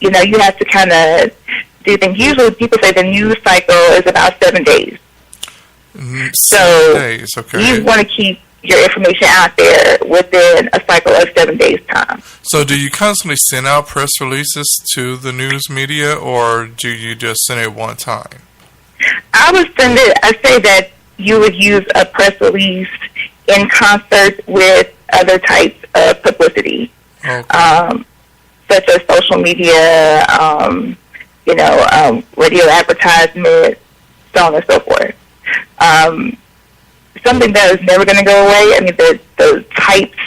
that, you have to kind of do things. Usually people say the news cycle is about 7 days. So 7 days, okay. You want to keep your information out there within a cycle of 7 days time. So do you constantly send out press releases to the news media, or do you just send it one time? I say that you would use a press release in concert with other types of publicity, such as social media, radio advertisements, so on and so forth. Something that is never going to go away. I mean, the types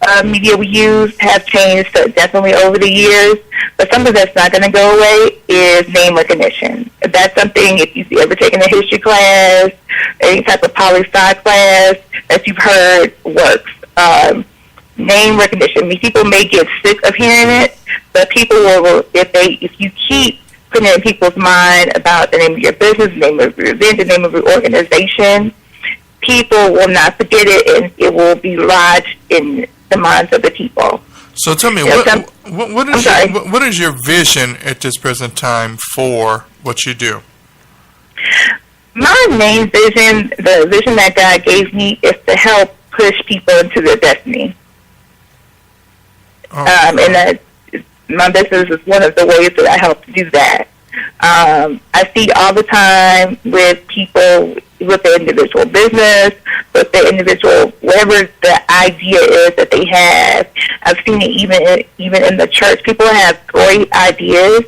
of media we use have changed definitely over the years, but something that's not going to go away is name recognition. That's something, if you've ever taken a history class, any type of poli-sci class, that you've heard works. Name recognition. I mean, people may get sick of hearing it, but people will, if you keep putting it in people's mind about the name of your business, the name of your event, the name of your organization, people will not forget it, and it will be lodged in the minds of the people. So tell me, what is your vision at this present time for what you do? My main vision, the vision that God gave me, is to help push people into their destiny. And my business is one of the ways that I help do that. I see all the time with people with their individual business, with their individual, whatever the idea is that they have. I've seen it even in the church. People have great ideas,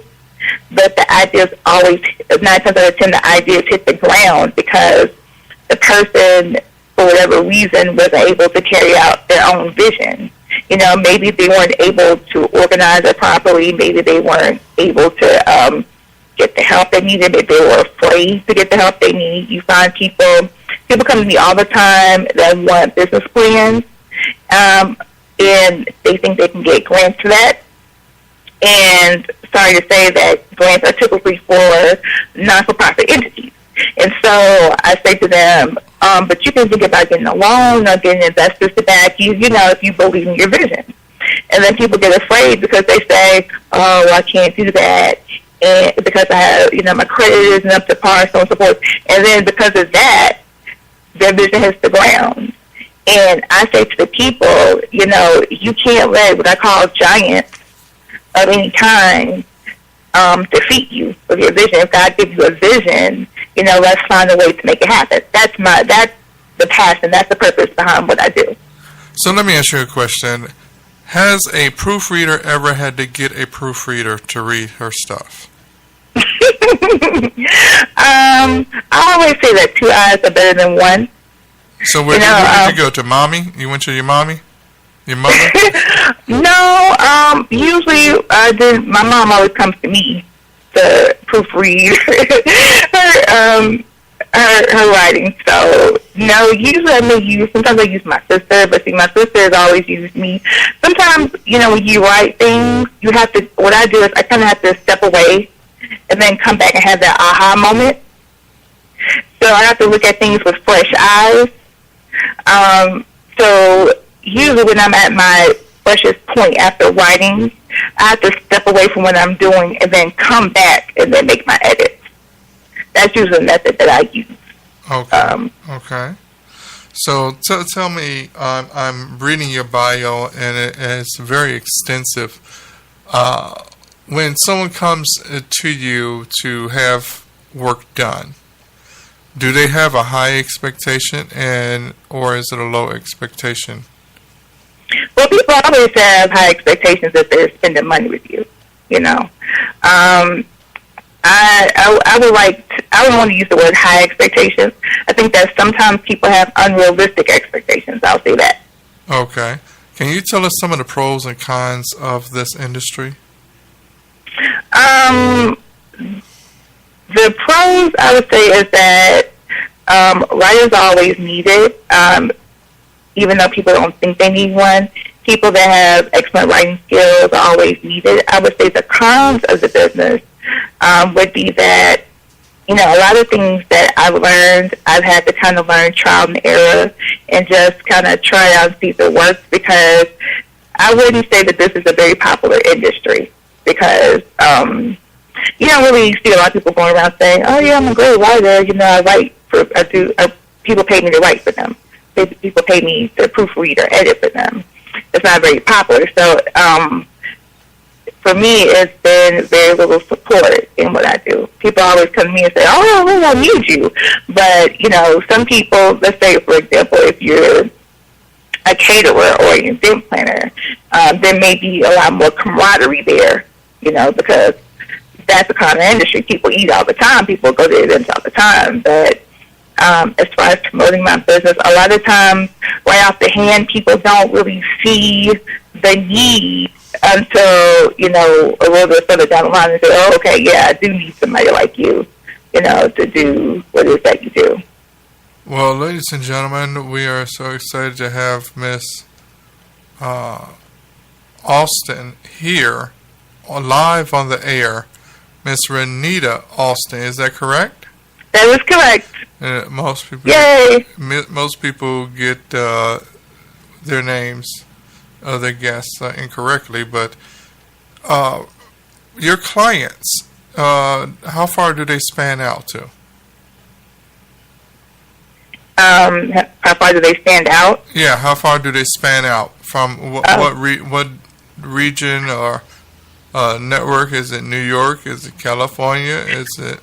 but the ideas always, 9 times out of 10, the ideas hit the ground because the person, for whatever reason, wasn't able to carry out their own vision. Maybe they weren't able to organize it properly. Maybe they weren't able to get the help they needed. Maybe they were afraid to get the help they need. You find people come to me all the time that want business plans, and they think they can get grants for that. And sorry to say that grants are typically for non-for-profit entities. And so I say to them, but you can think about getting a loan or getting investors to back you, if you believe in your vision. And then people get afraid because they say, oh, I can't do that, and because I have, my credit isn't up to par, so on and so forth. And then because of that, their vision hits the ground. And I say to the people, you can't let what I call giants of any kind defeat you with your vision. If God gives you a vision, let's find a way to make it happen. That's the passion. That's the purpose behind what I do. So let me ask you a question. Has a proofreader ever had to get a proofreader to read her stuff? I always say that 2 eyes are better than one. So where did you go? To mommy? You went to your mommy? Your mother? No, usually my mom always comes to me to proofread her writing. So no, usually sometimes I use my sister, but see, my sister has always used me. Sometimes, when you write things, what I do is I kind of have to step away and then come back and have that aha moment. So I have to look at things with fresh eyes. So usually when I'm at my freshest point after writing, I have to step away from what I'm doing and then come back and then make my edits. That's usually the method that I use. Okay. Okay. So tell me, I'm reading your bio and it's very extensive. When someone comes to you to have work done, do they have a high expectation or is it a low expectation? Well, people always have high expectations if they're spending money with you. I would want to use the word high expectations. I think that sometimes people have unrealistic expectations. I'll say that. Okay. Can you tell us some of the pros and cons of this industry? The pros, I would say, is that writers are always needed, even though people don't think they need one. People that have excellent writing skills are always needed. I would say the cons of the business would be that, a lot of things that I've had to kind of learn trial and error and just kind of try out and see if it works, because I wouldn't say that this is a very popular industry. because you don't really see a lot of people going around saying, "Oh yeah, I'm a great writer. I write for people pay me to write for them. People pay me to proofread or edit for them." It's not very popular. So for me, it's been very little support in what I do. People always come to me and say, "Oh, well, I need you," but some people, let's say for example, if you're a caterer or an event planner, there may be a lot more camaraderie there, because that's the kind of industry. People eat all the time. People go to events all the time. But as far as promoting my business, a lot of times, right off the hand, people don't really see the need until, a little bit further down the line and say, "Oh, okay, yeah, I do need somebody like you, to do what it is that you do." Well, ladies and gentlemen, we are so excited to have Miss Austin here, live on the air. Miss Reneanette Austin, is that correct? That is correct. Most people, Yay! Most people get their names of their guests incorrectly, but your clients, how far do they span out to? How far do they stand out? Yeah, how far do they span out from what region or network? Is it New York? Is it California? Is it?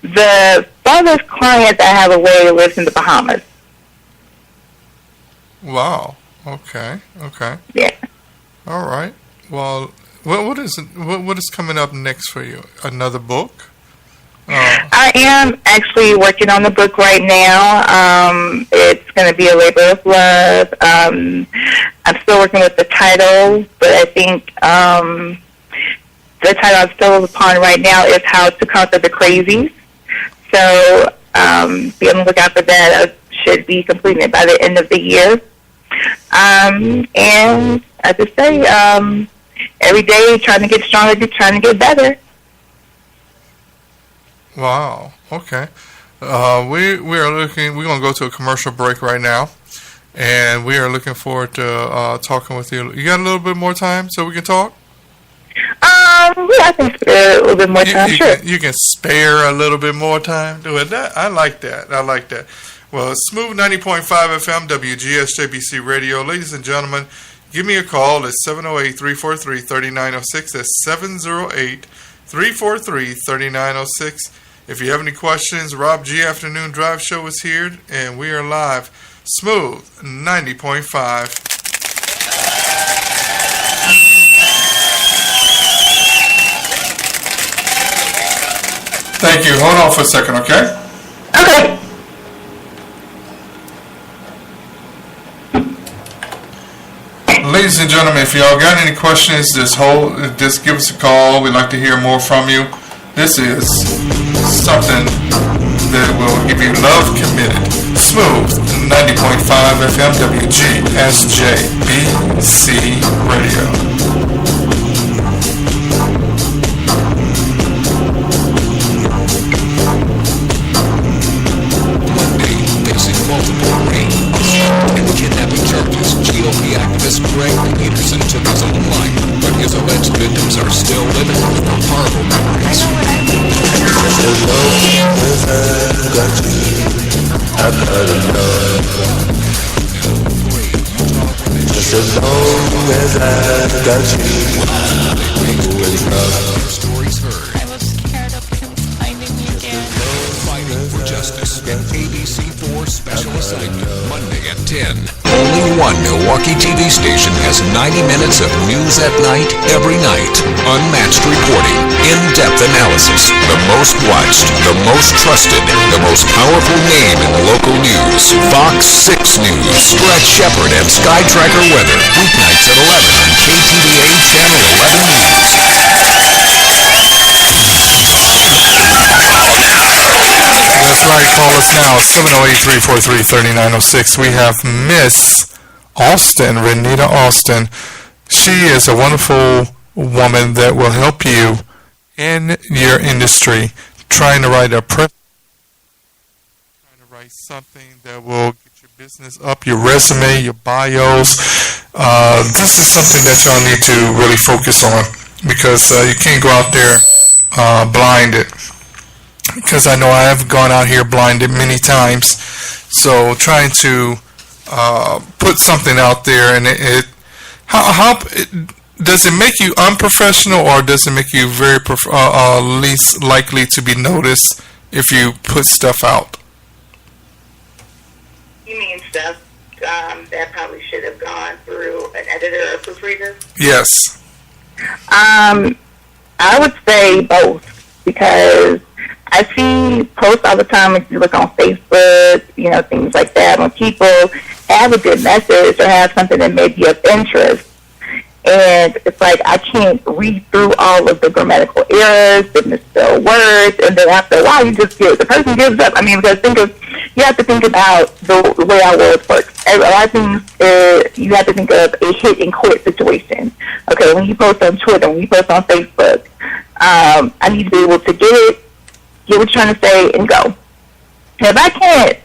The farthest client I have away lives in the Bahamas. Wow. Okay. Yeah. All right. Well, what is coming up next for you? Another book? I am actually working on the book right now. It's going to be a labor of love. I'm still working with the title, but I think the title I'm still upon right now is How to Conquer the Crazies. So be on the lookout for that. I should be completing it by the end of the year. And I just say, every day trying to get stronger, trying to get better. Wow. Okay. We're going to go to a commercial break right now, and we are looking forward to talking with you. You got a little bit more time so we can talk? Yeah, I can spare a little bit more time. Sure. You can spare a little bit more time. Do it. I like that. Well, Smooth 90.5 FM, WGSJBC Radio. Ladies and gentlemen, give me a call at 708-343-3906. That's 708-343-3906. If you have any questions, Rob G. Afternoon Drive Show is here, and we are live. Smooth 90.5. Thank you. Hold on for a second, okay? Okay. Ladies and gentlemen, if y'all got any questions, just give us a call. We'd like to hear more from you. This is something that will give you love committed. Smooth 90.5 FM WGSJBC Radio. Multiple arraignments and kidnapping charges. GOP activist Greg Peterson took his own life, but his alleged victims are still living with the horrible memories. Just as long as I got you, stories heard. I was scared of him finding me again. Fighting for Justice, an ABC4 special assignment, Monday at 10. Only one Milwaukee TV station has 90 minutes of news at night, every night. Unmatched reporting, in-depth analysis, the most watched, the most trusted, the most powerful name in local news. Fox 6 News, Brett Shepard and Skytracker Weather, weeknights at 11 on KTVA Channel 11 News. That's right. Call us now, 708-343-3906. We have Miss Austin, Reneanette Austin. She is a wonderful woman that will help you in your industry, trying to write something that will get your business up, your resume, your bios, This is something that y'all need to really focus on because you can't go out there blinded. Because I know I have gone out here blinded many times. So trying to put something out there, and does it make you unprofessional, or does it make you very least likely to be noticed if you put stuff out? You mean stuff that probably should have gone through an editor or proofreader? Yes. I would say both, because I see posts all the time, if you look on Facebook, things like that, when people have a good message or have something that may be of interest. And it's like I can't read through all of the grammatical errors, the misspelled words, and then after a while the person gives up. I mean, because you have to think about the way our world works. A lot of things, you have to think of a hit and quit situation. Okay, when you post on Twitter, when you post on Facebook, I need to be able to get what you're trying to say, and go. If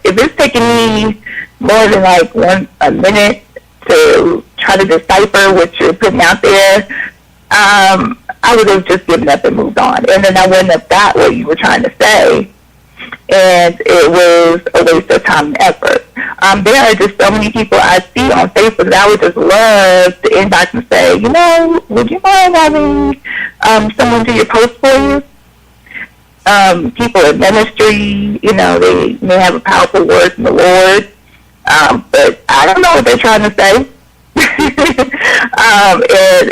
it's taking me more than like a minute to try to decipher what you're putting out there, I would have just given up and moved on. And then I wouldn't have got what you were trying to say. And it was a waste of time and effort. There are just so many people I see on Facebook that I would just love to inbox and say, would you mind having someone do your post for you? People in ministry, they may have a powerful word from the Lord, but I don't know what they're trying to say.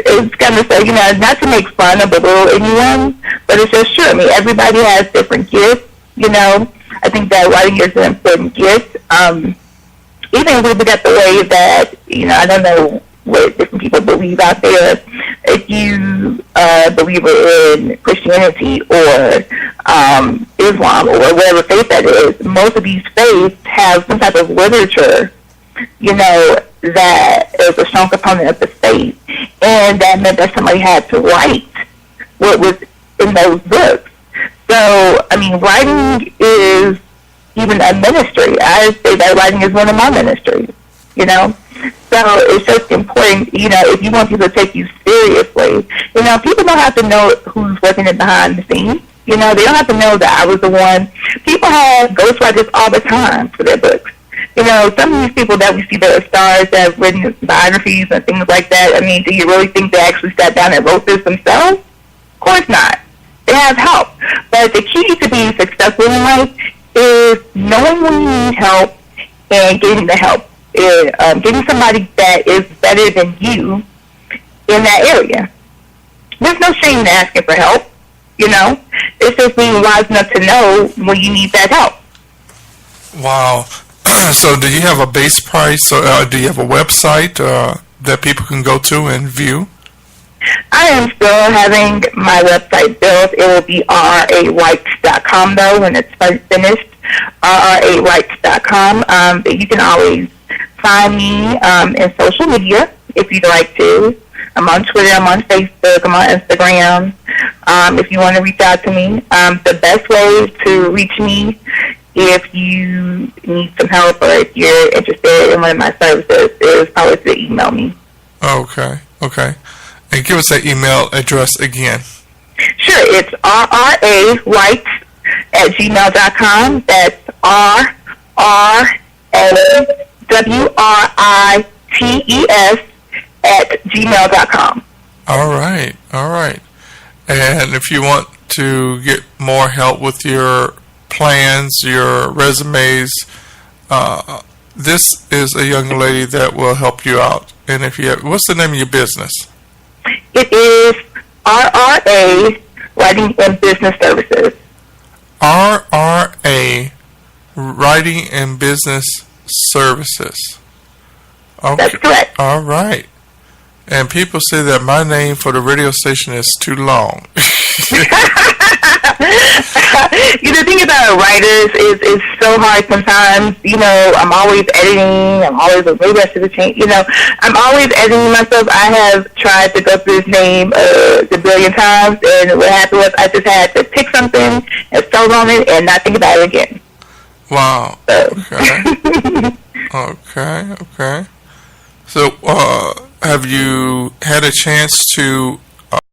It's kind of say, not to make fun or belittle anyone, but it's just true. I mean, everybody has different gifts, I think that writing is an important gift. Even if we look at the way that, I don't know what different people believe out there. If you believe in Christianity or Islam or whatever faith that is, most of these faiths have some type of literature, that is a strong component of the faith. And that meant that somebody had to write what was in those books. So, I mean, writing is even a ministry. I say that writing is one of my ministries, So it's just important, if you want people to take you seriously, people don't have to know who's working it behind the scenes. They don't have to know that I was the one. People have ghostwriters all the time for their books. Some of these people that we see that are stars that have written biographies and things like that, I mean, do you really think they actually sat down and wrote this themselves? Of course not. They have help. But the key to being successful in life is knowing when you need help and getting the help. Getting somebody that is better than you in that area. There's no shame in asking for help, It's just being wise enough to know when you need that help. Wow. So do you have a base price, or do you have a website that people can go to and view? I am still having my website built. It will be rrawrights.com, though, when it's finished. rrawrights.com. But you can always find me in social media if you'd like to. I'm on Twitter, I'm on Facebook, I'm on Instagram. If you want to reach out to me, the best way to reach me if you need some help or if you're interested in one of my services is probably to email me. Okay. And give us that email address again. Sure, it's rrawrights@gmail.com. That's rrawrights@gmail.com. All right. And if you want to get more help with your plans, your resumes, this is a young lady that will help you out. And if you have, what's the name of your business? It is RRA Writing and Business Services. RRA Writing and Business Services. Okay. That's correct. All right. And people say that my name for the radio station is too long. The thing about writers is it's so hard sometimes. I'm always editing. Maybe I should have changed. I'm always editing myself. I have tried to go through his name a billion times, and what happened was I just had to pick something and spell on it and not think about it again. Wow. So. Okay. Okay. So, have you had a chance to